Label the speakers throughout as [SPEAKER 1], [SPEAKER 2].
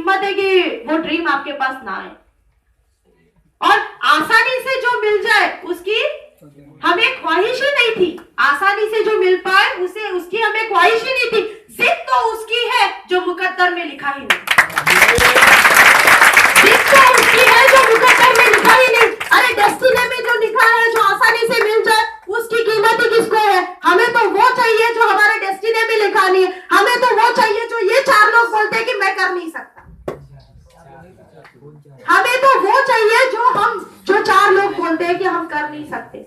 [SPEAKER 1] हिम्मत है कि वो ड्रीम आपके पास ना आए, और आसानी से जो मिल जाए उसकी हमें ख्वाहिश ही नहीं थी, आसानी से जो मिल पाए उसे उसकी हमें ख्वाहिश ही नहीं थी। जिद तो उसकी है जो मुकद्दर में लिखा ही नहीं, जिद तो उसकी है जो मुकद्दर में लिखा ही नहीं। अरे डेस्टिनी में जो लिखा है, जो आसानी से मिल जाए, उसकी कीमत ही किसको है? हमें तो वो चाहिए जो हमारे डेस्टिनी में लिखा नहीं है, हमें तो वो चाहिए जो ये 4 लोग बोलते हैं कि मैं कर नहीं सकता, हमें तो वो चाहिए जो 4 लोग बोलते हैं कि हम कर नहीं सकते,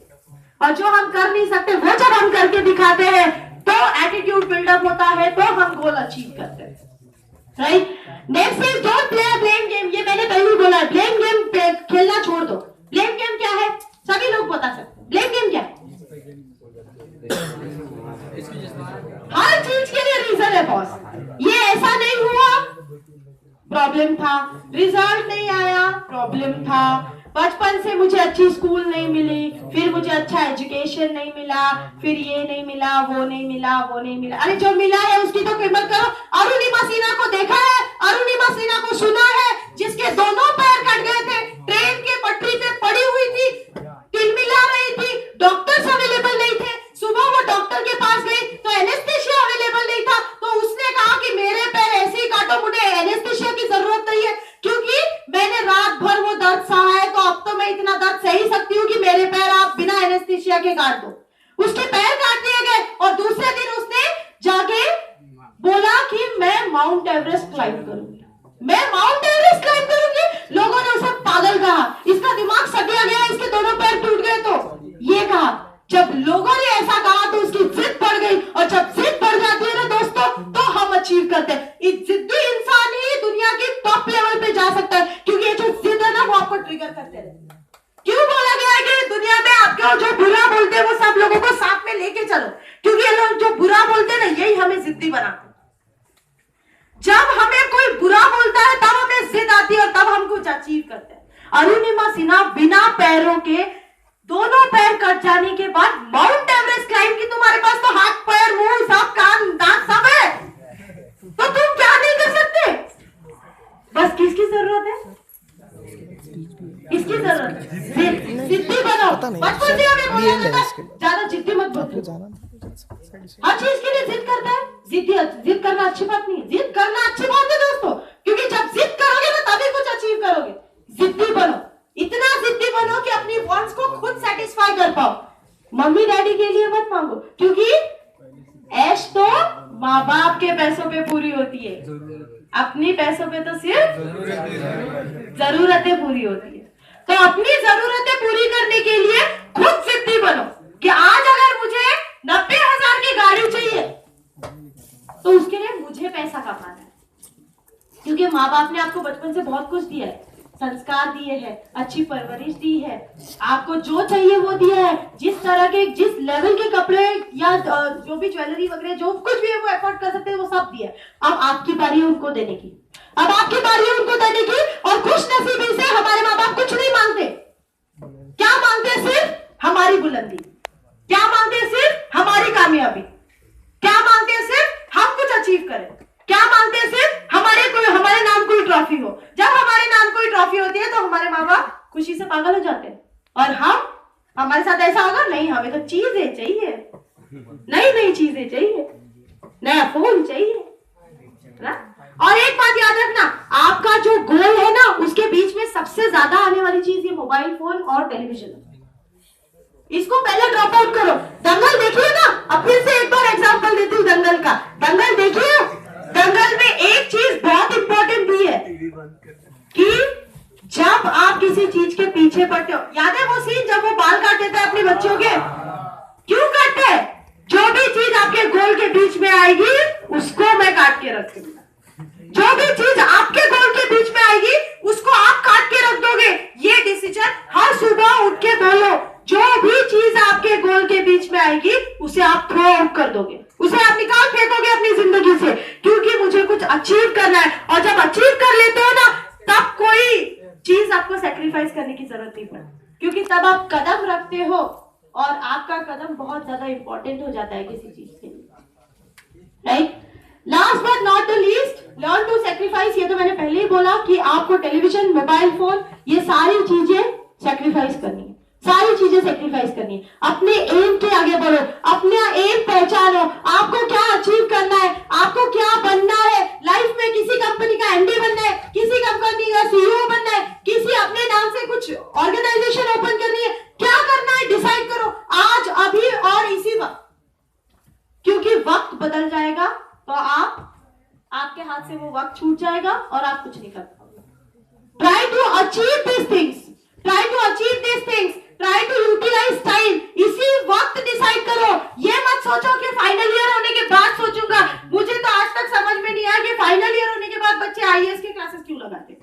[SPEAKER 1] और जो हम कर नहीं सकते वो जब हम करके दिखाते हैं तो एटीट्यूड बिल्डअप होता है, तो हम गोल अचीव करते हैं, right. Next is don't play a blame game. ये मैंने पहले ही बोला है, ब्लेम गेम खेलना छोड़ दो। ब्लेम गेम क्या है? सभी लोग बता सकते हैं ब्लेम गेम क्या है? हर चीज के लिए रीजन है बॉस, ये ऐसा नहीं हुआ, प्रॉब्लम था, रिजल्ट नहीं आया, प्रॉब्लम था, बचपन से मुझे अच्छी स्कूल नहीं मिली, फिर मुझे अच्छा एजुकेशन नहीं मिला, फिर ये नहीं मिला, वो नहीं मिला, वो नहीं मिला। अरे जो मिला है उसकी तो कीमत करो। अरुणिमा सिन्हा को देखा है? अरुणिमा सिन्हा को सुना है? जिसके दोनों पैर कट गए थे, ट्रेन के पटरी पे पड़ी हुई थी, तिलमिला रही थी, डॉक्टर्स अवेलेबल नहीं थे, सुबह वो डॉक्टर के पास गई तो एनेस्थीसिया अवेलेबल नहीं था, तो उसने कहा कि मेरे पैर ऐसे ही काटो, मुझे एनेस्थीसिया की जरूरत नहीं है, क्योंकि मैंने रात भर वो दर्द सहा है, तो अब तो मैं इतना दर्द सही सकती हूँ कि मेरे पैर आप बिना एनेस्थीसिया के काट दो। उसके पैर काट दिए गए, और दूसरे दिन उसने जाके बोला कि मैं माउंट एवरेस्ट क्लाइंब करूंगी, मैं माउंट एवरेस्ट क्लाइंब करूंगी। लोगों ने उसे पागल कहा, इसका दिमाग सटिया गया, इसके दोनों पैर टूट गए। तो ये कहा, जब लोगों ने ऐसा कहा तो उसकी जिद बढ़ गई, और जब जिद बढ़ जाती है ना दोस्तों, तो हम अचीव करते हैं। एक जिद्दी इंसान ही दुनिया के टॉप लेवल पे जा सकता है, क्योंकि ये जो जिद है ना वो आपको ट्रिगर करते रहते हैं। क्यों बोला गया है कि दुनिया में आपके जो बुरा बोलते हैं वो सब लोगों को साथ में लेके चलो, क्योंकि ये लोग जो बुरा बोलते हैं ना यही हमें जिद्दी बनाते हैं। जब हमें कोई बुरा बोलता है तब हमें जिद आती है, और तब हम कुछ अचीव करते हैं। अरुणिमा सिन्हा बिना पैरों के, दोनों पैर कट जाने के बाद माउंट एवरेस्ट क्लाइंब की, तुम्हारे पास तो हाथ पैर मुंह सब कान दांत सब है, तो तुम क्या नहीं कर सकते? बस किसकी जरूरत है? इसकी जरूरत है, जिद्दी बनो। बचपन से हमें बोला जाता है ज्यादा जिद्दी मत बनो, हर चीज के लिए जिद करता है। जिद करना अच्छी बात नहीं है, जिद करना अच्छी बात है दोस्तों, क्योंकि जब जिद करोगे ना तभी कुछ अचीव करोगे। जिद्दी बनो, इतना जिद्दी बनो कि अपनी वांट्स को खुद सेटिस्फाई कर पाओ। मम्मी डैडी के लिए मत मांगो, क्योंकि ऐश तो माँ बाप के पैसों पे पूरी होती है, अपनी पैसों पे तो सिर्फ जरूरतें पूरी होती है। तो अपनी जरूरतें पूरी करने के लिए खुद जिद्दी बनो कि आज अगर मुझे 90,000 की गाड़ी चाहिए तो उसके लिए मुझे पैसा कमाना है, क्योंकि माँ बाप ने आपको बचपन से बहुत कुछ दिया है, संस्कार दिए हैं, अच्छी परवरिश दी है, आपको जो चाहिए वो दिया है, जिस तरह के जिस लेवल के कपड़े या जो भी ज्वेलरी वगैरह जो कुछ भी है वो अफोर्ड कर सकते हैं वो सब दिया है। अब आपकी बारी है उनको देने की, अब आपकी बारी है उनको देने की। और खुशनसीबी से हमारे माँ बाप कुछ नहीं मांगते, क्या मांगते? सिर्फ हमारी बुलंदी, क्या मांगते? सिर्फ हमारी कामयाबी, क्या मांगते? सिर्फ हम कुछ अचीव करें, क्या मांगते हैं? सिर्फ हमारे नाम कोई ट्रॉफी हो। जब हमारे नाम कोई ट्रॉफी होती है तो हमारे माँ बाप खुशी से पागल हो जाते हैं, और हमारे साथ ऐसा होगा, नहीं हमें तो चीजें चाहिए, नई चीजें चाहिए, नया फोन चाहिए ना। और एक बात याद रखना, आपका जो गोल है ना उसके बीच में सबसे ज्यादा आने वाली चीज ये मोबाइल फोन और टेलीविजन, इसको पहले ड्रॉप आउट करो। दंगल देखिए ना, अब फिर से एक बार एग्जांपल देती हूँ दंगल का। दंगल देखिए, दंगल में एक चीज बहुत इंपॉर्टेंट भी है कि जब आप किसी चीज के पीछे पड़ते हो, याद है वो सीन जब वो बाल काटते थे अपने बच्चों के? क्यों काटते हैं? जो भी चीज आपके गोल के बीच में आएगी उसको मैं काट के रखूंगा, जो भी चीज आपके गोल के बीच में आएगी उसको आप काट के रख दोगे। ये डिसीजन हर सुबह उठ के बोलो, जो भी चीज आपके गोल के बीच में आएगी उसे आप थ्रो आउट कर दोगे, उसे आप निकाल फेंकोगे अपनी जिंदगी से, क्योंकि मुझे कुछ अचीव करना है। और जब अचीव कर लेते हो ना तब कोई चीज आपको सैक्रिफाइस करने की जरूरत नहीं पड़ती, क्योंकि तब आप कदम रखते हो और आपका कदम बहुत ज्यादा इंपॉर्टेंट हो जाता है किसी चीज के लिए, right. Last but not the least, learn to sacrifice sacrifice, ये तो मैंने पहले ही बोला कि आपको टेलीविजन, मोबाइल फोन, ये सारी चीजें सैक्रिफाइस करनी है, सारी चीजें सैक्रिफाइस करनी है। अपने एम के आगे बढ़ो, अपना एम पहचानो, आपको क्या अचीव करना है, आपको क्या बनना है लाइफ में। किसी कंपनी का एमडी बनना है, किसी कंपनी का सीईओ बनना है, किसी अपने नाम से कुछ ऑर्गेनाइजेशन ओपन करनी है, क्या करना है डिसाइड करो आज, अभी और इसी वक्त, क्योंकि वक्त बदल जाएगा तो आपके हाथ से वो वक्त छूट जाएगा और आप कुछ नहीं कर पाओगे। Try to achieve this things, try to achieve this things, try to utilise time. इसी वक्त डिसाइड करो। ये मत सोचो कि फाइनल ईयर होने के बाद सोचूंगा। मुझे तो आज तक समझ में नहीं आया कि फाइनल ईयर होने के बाद बच्चे आईएएस के क्लासेस क्यों लगाते हैं,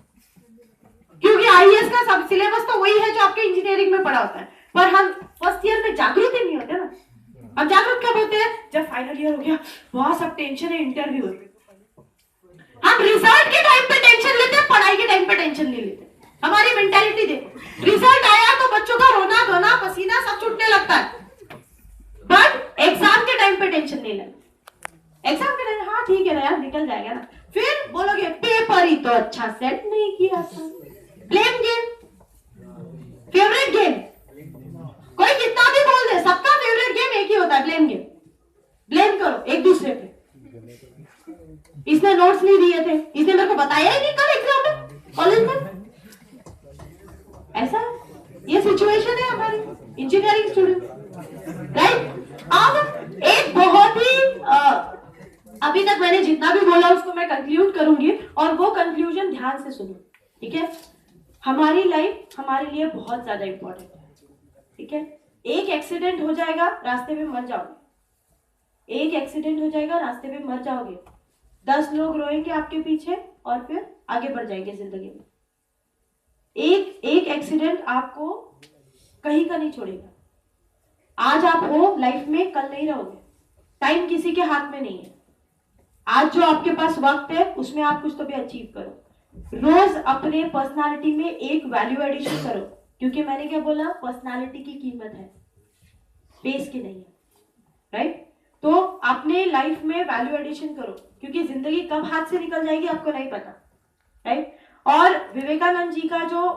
[SPEAKER 1] क्योंकि आईएएस का सब सिलेबस तो वही है जो आपके इंजीनियरिंग में पढ़ा होता है। पर हम फर्स्ट ईयर में जागरूक ही नहीं होते ना। हम जागरूक कब होते हैं? जब फाइनल ईयर हो गया, बहुत सब टेंशन है, इंटरव्यू है। हम रिजल्ट के टाइम पे टेंशन लेते हैं, पढ़ाई के टाइम पे टेंशन नहीं लेते। हमारी मेंटालिटी देखो, रिजल्ट आया तो बच्चों का रोना धोना पसीना सब छूटने लगता है, बट एग्जाम के टाइम पे टेंशन नहीं लेते। एग्जाम के टाइम हाँ ठीक है ना यार, निकल जाएगा ना, फिर बोलोगे पेपर ही तो अच्छा सेट नहीं किया था। ब्लेम गेम, फेवरेट गेम, कोई कितना भी बोल दे, सबका फेवरेट गेम एक ही होता है, ब्लेम गेम। ब्लेम करो एक दूसरे पे, इसने नोट्स नहीं दिए थे, इसने मेरे को बताया ही नहीं कल एग्जाम में, कॉलेज में। ऐसा ये सिचुएशन है हमारी इंजीनियरिंग स्टूडेंट, राइट। अब एक बहुत ही अभी तक मैंने जितना भी बोला उसको मैं कंक्लूड करूंगी, और वो कंक्लूजन ध्यान से सुनो, ठीक है। हमारी लाइफ हमारे लिए बहुत ज्यादा इंपॉर्टेंट है, ठीक है। एक एक्सीडेंट हो जाएगा, रास्ते में मर जाओगे। एक एक्सीडेंट हो जाएगा, रास्ते में मर जाओगे। 10 लोग रोएंगे आपके पीछे और फिर आगे बढ़ जाएंगे जिंदगी में। एक एक्सीडेंट आपको कहीं का नहीं छोड़ेगा। आज आप हो लाइफ में, कल नहीं रहोगे। टाइम किसी के हाथ में नहीं है। आज जो आपके पास वक्त है उसमें आप कुछ तो भी अचीव करो। रोज अपने पर्सनालिटी में एक वैल्यू एडिशन करो, क्योंकि मैंने क्या बोला, पर्सनालिटी की कीमत है, फेस की नहीं है, राइट। तो अपने लाइफ में वैल्यू एडिशन करो, क्योंकि जिंदगी कब हाथ से निकल जाएगी आपको नहीं पता, राइट। और विवेकानंद जी का जो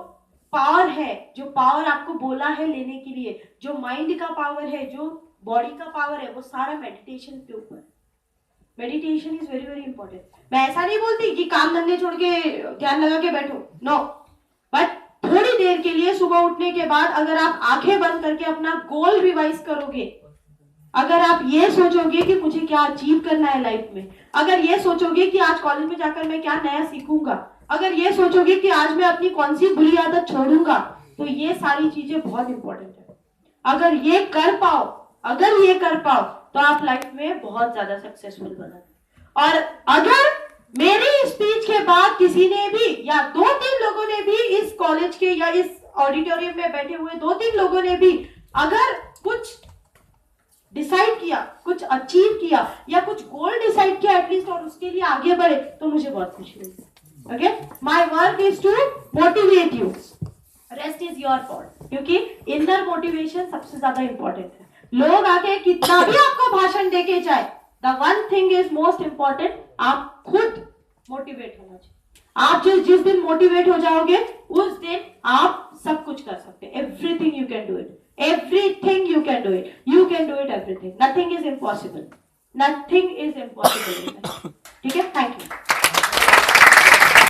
[SPEAKER 1] पावर है, जो पावर आपको बोला है लेने के लिए, जो माइंड का पावर है, जो बॉडी का पावर है, वो सारा मेडिटेशन के ऊपर। Meditation is very very important. मैं ऐसा नहीं बोलती कि काम धंधे छोड़ के ध्यान लगा के बैठो, नो, बट थोड़ी देर के लिए सुबह उठने के बाद अगर आप आंखें बंद करके अपना गोल रिवाइज करोगे, अगर आप ये सोचोगे कि मुझे क्या अचीव करना है लाइफ में, अगर ये सोचोगे कि आज कॉलेज में जाकर मैं क्या नया सीखूंगा, अगर ये सोचोगे कि आज मैं अपनी कौन सी बुरी आदत छोड़ूंगा, तो ये सारी चीजें बहुत इंपॉर्टेंट है। अगर ये कर पाओ तो आप लाइफ में बहुत ज्यादा सक्सेसफुल बनोगे। और अगर मेरी स्पीच के बाद किसी ने भी या 2-3 लोगों ने भी इस कॉलेज के या इस ऑडिटोरियम में बैठे हुए 2-3 लोगों ने भी अगर कुछ डिसाइड किया, कुछ अचीव किया या कुछ गोल डिसाइड किया एटलीस्ट, और उसके लिए आगे बढ़े, तो मुझे बहुत खुशी हुई। Okay, my work is to motivate you, rest is your fault, क्योंकि इनर मोटिवेशन सबसे ज्यादा इंपॉर्टेंट है। लोग आके कितना भी आपको भाषण देके जाए, the one thing is most important, आप खुद मोटिवेट होना चाहिए। आप जिस दिन मोटिवेट हो जाओगे उस दिन आप सब कुछ कर सकते हैं। Everything you can do it, everything you can do it, you can do it everything, nothing is impossible, ठीक है, थैंक यू।